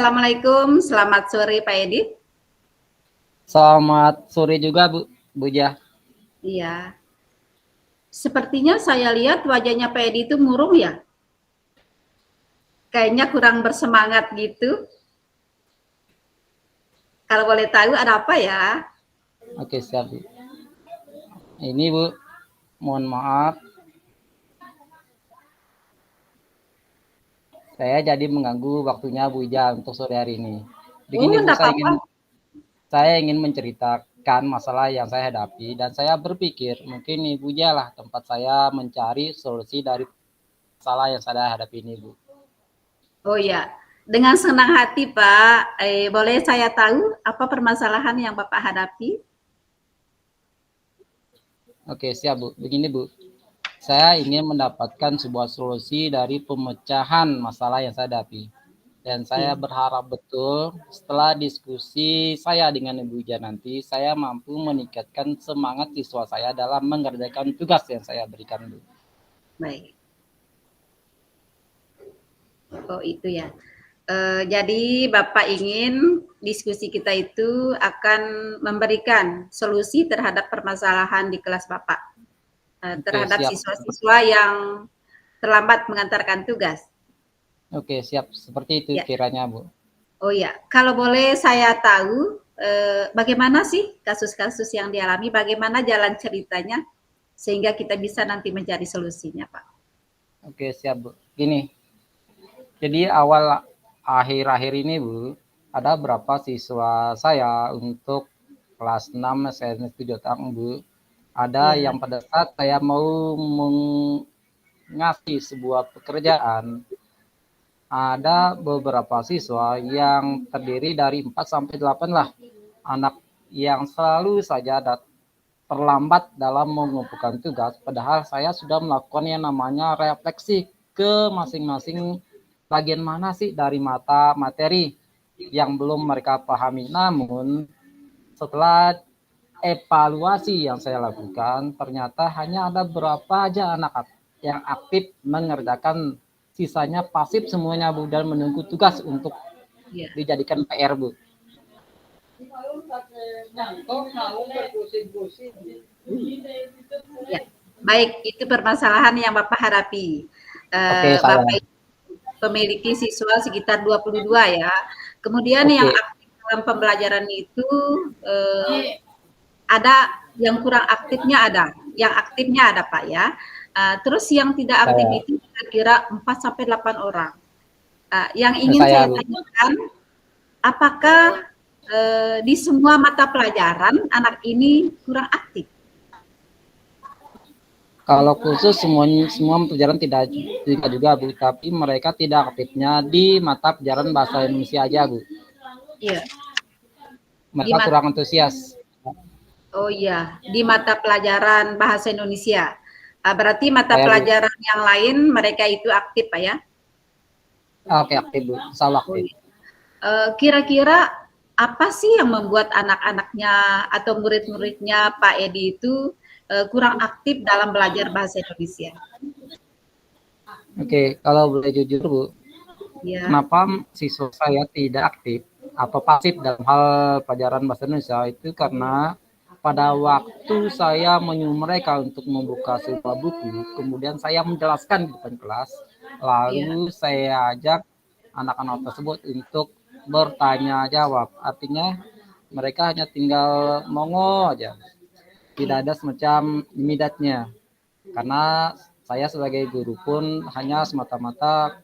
Assalamualaikum, selamat sore Pak Edi. Selamat sore juga Bu Jah. Iya. Sepertinya saya lihat wajahnya Pak Edi itu murung ya. Kayaknya kurang bersemangat gitu. Kalau boleh tahu ada apa ya? Oke, siap Bu. Ini Bu, mohon maaf. Saya jadi mengganggu waktunya Bu Jah untuk sore hari ini. Begini Bu, Enggak apa-apa. saya ingin menceritakan masalah yang saya hadapi dan saya berpikir mungkin Ibu Jah lah tempat saya mencari solusi dari masalah yang saya hadapi ini Bu. Oh ya, dengan senang hati Pak. Boleh saya tahu apa permasalahan yang Bapak hadapi? Oke, siap Bu. Begini Bu, saya ingin mendapatkan sebuah solusi dari pemecahan masalah yang saya hadapi. Dan saya Iya. berharap betul setelah diskusi saya dengan Ibu Ija nanti, saya mampu meningkatkan semangat siswa saya dalam mengerjakan tugas yang saya berikan, Bu. Baik. Oh itu ya. Jadi Bapak ingin diskusi kita itu akan memberikan solusi terhadap permasalahan di kelas Bapak, Oke, terhadap siap. siswa-siswa yang terlambat mengantarkan tugas. Oke, siap. Seperti itu Ya. kiranya, Bu. Oh ya, kalau boleh saya tahu bagaimana sih kasus-kasus yang dialami, bagaimana jalan ceritanya sehingga kita bisa nanti mencari solusinya, Pak. Oke, siap, Bu. Gini, jadi awal akhir-akhir ini, Bu, ada berapa siswa saya untuk kelas 6 SNS 7 tahun, Bu. Ada Ya, yang pada saat saya mau ngasih sebuah pekerjaan, ada beberapa siswa yang terdiri dari 4 sampai 8 lah anak yang selalu saja terlambat dalam mengumpulkan tugas, padahal saya sudah melakukan yang namanya refleksi ke masing-masing bagian mana sih dari mata materi yang belum mereka pahami. Namun setelah evaluasi yang saya lakukan, ternyata hanya ada berapa aja anak yang aktif mengerjakan, sisanya pasif semuanya Bu, dan menunggu tugas untuk ya. dijadikan PR Bu. Ya, baik, itu permasalahan yang Bapak hadapi. Oke, saya. Bapak memiliki siswa sekitar 22 ya. Kemudian yang Oke, aktif dalam pembelajaran itu ada yang kurang aktifnya ada, yang aktifnya ada Pak ya. Terus yang tidak aktif saya. itu kira-kira 4 sampai 8 orang. Yang ingin Saya saya Bu. tanyakan, apakah di semua mata pelajaran anak ini kurang aktif? Kalau khusus semua pelajaran tidak juga Bu, tapi mereka tidak aktifnya di mata pelajaran bahasa Indonesia aja Bu. Iya. Di Mereka kurang antusias. Oh iya, di mata pelajaran bahasa Indonesia. Berarti mata Saya Bu. pelajaran yang lain mereka itu aktif Pak ya? Oke, aktif Bu. Salah Oh aktif. iya. Kira-kira apa sih yang membuat anak-anaknya atau murid-muridnya Pak Edi itu kurang aktif dalam belajar bahasa Indonesia? Oke, kalau boleh jujur Bu, Ya, kenapa siswa saya tidak aktif atau pasif dalam hal pelajaran bahasa Indonesia itu karena pada waktu saya menyuruh mereka untuk membuka sebuah buku, kemudian saya menjelaskan di depan kelas, iya. lalu saya ajak anak-anak tersebut untuk bertanya jawab. Artinya mereka hanya tinggal mongo aja, tidak Iya. ada semacam minatnya. Karena saya sebagai guru pun hanya semata-mata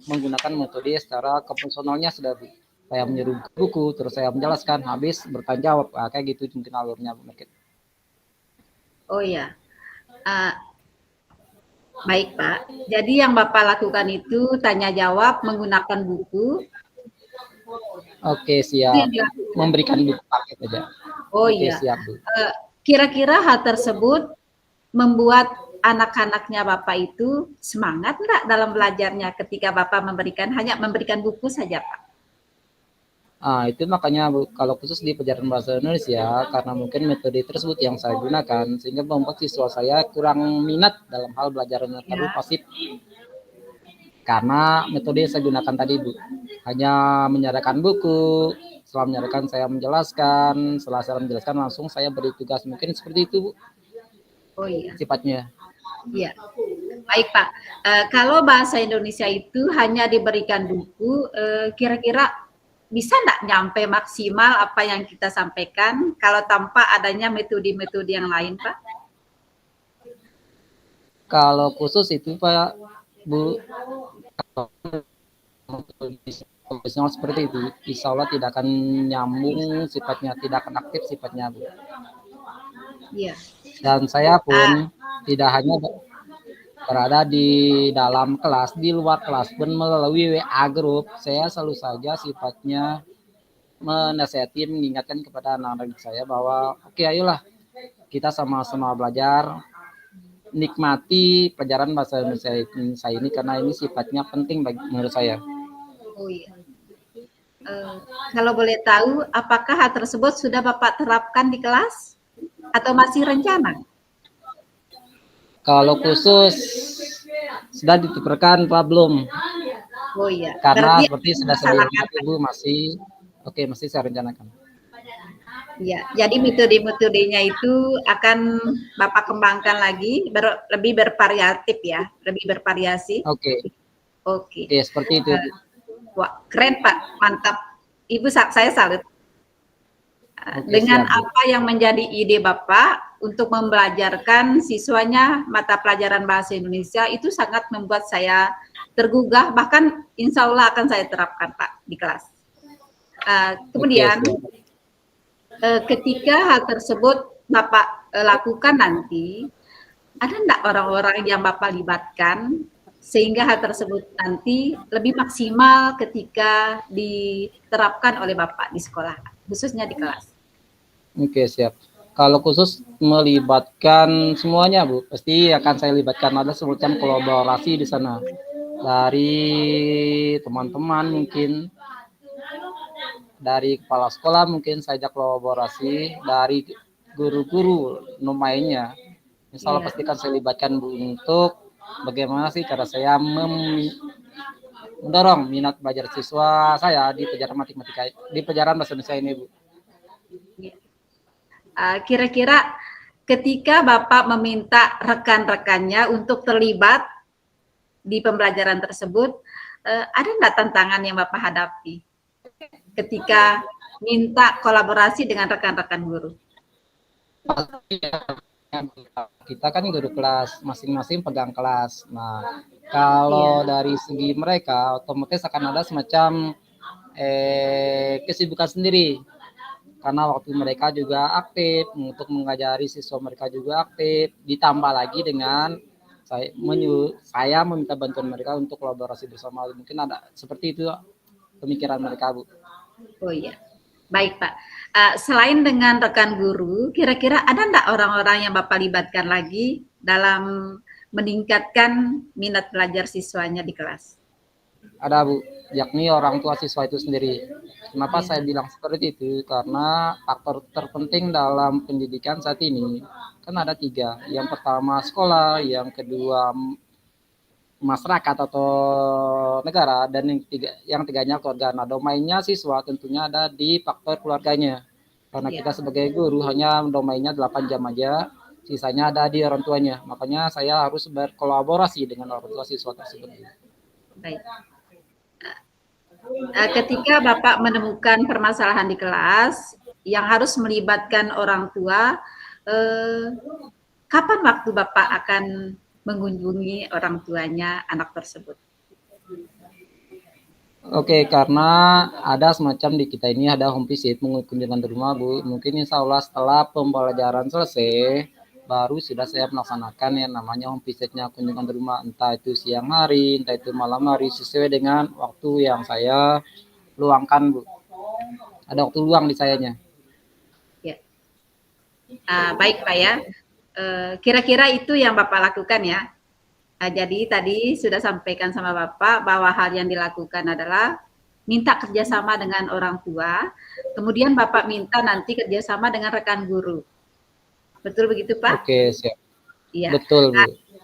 menggunakan metode secara konvensionalnya, sudah saya menyuruh buku terus saya menjelaskan habis bertanya jawab, kayak gitu mungkin alurnya mungkin. Oh ya. Uh, Baik Pak. Jadi yang Bapak lakukan itu tanya jawab menggunakan buku. Oke, Itu siap. yang dilakukan. Memberikan buku paket aja. Oh Oke, iya. siap Bu. Kira-kira hal tersebut membuat anak-anaknya Bapak itu semangat nggak dalam belajarnya ketika Bapak hanya memberikan buku saja, Pak? Itu makanya Bu, kalau khusus di pelajaran bahasa Indonesia, karena mungkin metode tersebut yang saya gunakan, sehingga membuat siswa saya kurang minat dalam hal belajarnya, terlalu Ya. pasif. Karena metode yang saya gunakan tadi, Bu, hanya menyerahkan buku, setelah menyerahkan saya menjelaskan, setelah saya menjelaskan langsung saya beri tugas. Mungkin seperti itu, Bu, Oh iya, sifatnya. iya. Baik Pak. Kalau bahasa Indonesia itu hanya diberikan buku, kira-kira bisa nggak nyampe maksimal apa yang kita sampaikan kalau tanpa adanya metode-metode yang lain, Pak? Kalau khusus itu Pak, Bu, profesional seperti itu, insya Allah tidak akan nyambung sifatnya, tidak akan aktif sifatnya, Bu. Iya. Dan saya Ah, pun tidak hanya berada di dalam kelas, di luar kelas pun melalui WA grup, saya selalu saja sifatnya menasihati, mengingatkan kepada anak-anak saya bahwa oke, ayolah kita sama-sama belajar, nikmati pelajaran bahasa Indonesia saya ini karena ini sifatnya penting bagi menurut saya. oh iya. Eh, Kalau boleh tahu, apakah hal tersebut sudah Bapak terapkan di kelas atau masih rencana? Kalau khusus sudah ditukarkan Pak belum? Oh iya, Karena berarti seperti sudah saya bilang dilaksanakan. tadi Bu, masih oke, masih saya rencanakan. Ya, jadi metode-metodenya itu akan Bapak kembangkan lagi, lebih bervariatif ya, lebih bervariasi. Oke, Oke. oke seperti itu Bu. Wah, keren Pak, mantap. Ibu, saya salut. Oke Dengan siap Bu. apa yang menjadi ide Bapak untuk membelajarkan siswanya mata pelajaran bahasa Indonesia itu sangat membuat saya tergugah, bahkan insya Allah akan saya terapkan Pak di kelas. Oke Kemudian siap. ketika hal tersebut Bapak lakukan nanti, ada enggak orang-orang yang Bapak libatkan sehingga hal tersebut nanti lebih maksimal ketika diterapkan oleh Bapak di sekolah, khususnya di kelas? Oke siap. Kalau khusus melibatkan semuanya Bu, pasti akan saya libatkan, ada semacam kolaborasi di sana dari teman-teman, mungkin dari kepala sekolah, mungkin saya ajak kolaborasi dari guru-guru lainnya. Insya Allah Iya, pastikan saya libatkan Bu untuk bagaimana sih cara saya mendorong minat belajar siswa saya di pelajaran matematika, di pelajaran bahasa Indonesia ini Bu. iya. Kira-kira ketika Bapak meminta rekan-rekannya untuk terlibat di pembelajaran tersebut, ada nggak tantangan yang Bapak hadapi ketika minta kolaborasi dengan rekan-rekan guru? Kita kan guru kelas, masing-masing pegang kelas. Nah, kalau Iya, dari segi mereka, otomatis akan ada semacam kesibukan sendiri. Karena waktu mereka juga aktif, untuk mengajari siswa mereka juga aktif. Ditambah lagi dengan saya meminta bantuan mereka untuk kolaborasi bersama. Mungkin ada seperti itu pemikiran mereka, Bu. oh iya. Baik Pak. Selain dengan rekan guru, kira-kira ada enggak orang-orang yang Bapak libatkan lagi dalam meningkatkan minat belajar siswanya di kelas? Ada Bu, yakni orang tua siswa itu sendiri. Kenapa Iya, saya bilang seperti itu? Karena faktor terpenting dalam pendidikan saat ini kan ada tiga. Yang pertama sekolah, yang kedua masyarakat atau negara, dan yang tiganya keluarga. Nah, domainnya siswa tentunya ada di faktor keluarganya. Karena iya. kita sebagai guru hanya domainnya 8 jam aja, sisanya ada di orang tuanya. Makanya saya harus berkolaborasi dengan orang tua siswa tersebut. Baik. Ketika Bapak menemukan permasalahan di kelas yang harus melibatkan orang tua, kapan waktu Bapak akan mengunjungi orang tuanya anak tersebut? Oke, karena ada semacam di kita ini ada home visit, mengunjungan rumah Bu. Mungkin insya Allah setelah pembelajaran selesai, baru sudah saya melaksanakan yang namanya home visitnya, kunjungan rumah, entah itu siang hari, entah itu malam hari, sesuai dengan waktu yang saya luangkan Bu. Ada waktu luang di sayanya. Ya. Baik Pak ya. Kira-kira itu yang Bapak lakukan ya. Jadi tadi sudah sampaikan sama Bapak bahwa hal yang dilakukan adalah minta kerjasama dengan orang tua, kemudian Bapak minta nanti kerjasama dengan rekan guru. Betul begitu Pak? Oke, siap. Iya. Betul Bu.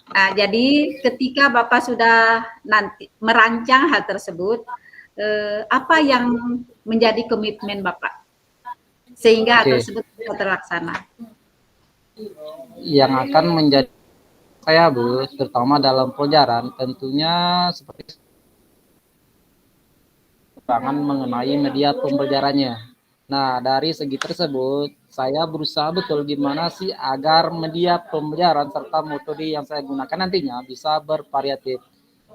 Nah, jadi ketika Bapak sudah nanti merancang hal tersebut, apa yang menjadi komitmen Bapak sehingga hal Oke, tersebut bisa terlaksana? yang akan menjadi saya Bu, terutama dalam pelajaran, tentunya seperti pangan mengenai media pembelajarannya. Nah, dari segi tersebut, saya berusaha betul gimana sih agar media pembelajaran serta metode yang saya gunakan nantinya bisa bervariatif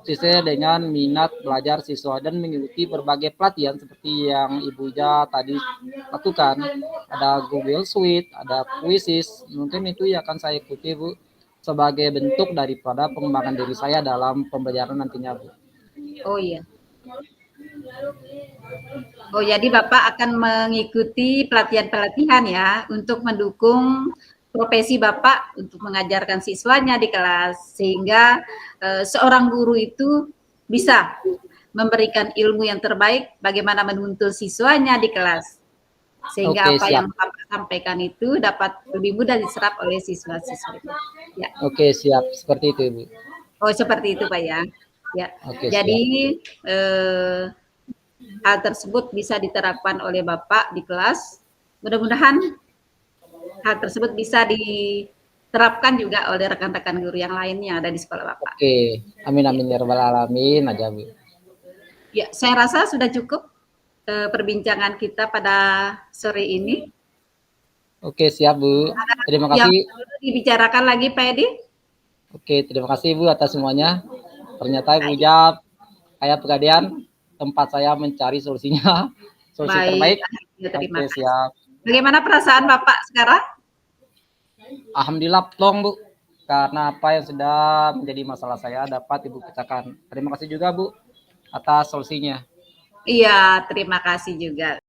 sesuai dengan minat belajar siswa dan mengikuti berbagai pelatihan seperti yang Ibu Ja tadi lakukan. Ada Google Suite, ada Quizzes, mungkin itu yang akan saya ikuti Bu sebagai bentuk daripada pengembangan diri saya dalam pembelajaran nantinya Bu. Oh iya. Oh, jadi Bapak akan mengikuti pelatihan-pelatihan ya untuk mendukung profesi Bapak untuk mengajarkan siswanya di kelas sehingga seorang guru itu bisa memberikan ilmu yang terbaik bagaimana menuntun siswanya di kelas sehingga Oke, apa yang siap. Bapak sampaikan itu dapat lebih mudah diserap oleh siswa-siswa. Ya. Oke, siap. Seperti itu, Ibu. Oh, seperti itu Pak ya. Ya. Oke, Jadi siap. hal tersebut bisa diterapkan oleh Bapak di kelas. Mudah-mudahan hal tersebut bisa diterapkan juga oleh rekan-rekan guru yang lain yang ada di sekolah Bapak. Oke. Amin, Ya, amin, ya rabbal alamin aja, Bu. ya, saya rasa sudah cukup perbincangan kita pada sore ini. Oke, siap, Bu. Terima Yang kasih. perlu dibicarakan lagi, Pak Edi? Oke, terima kasih, Bu, atas semuanya. Ternyata Ibu Baik, jawab kayak pegadaian tempat saya mencari solusinya, solusi baik. terbaik. Ya, terima Oke, kasih. siap. Bagaimana perasaan Bapak sekarang? Alhamdulillah, plong, Bu. Karena apa yang sudah menjadi masalah saya dapat Ibu pecahkan. Terima kasih juga, Bu, atas solusinya. Iya, terima kasih juga.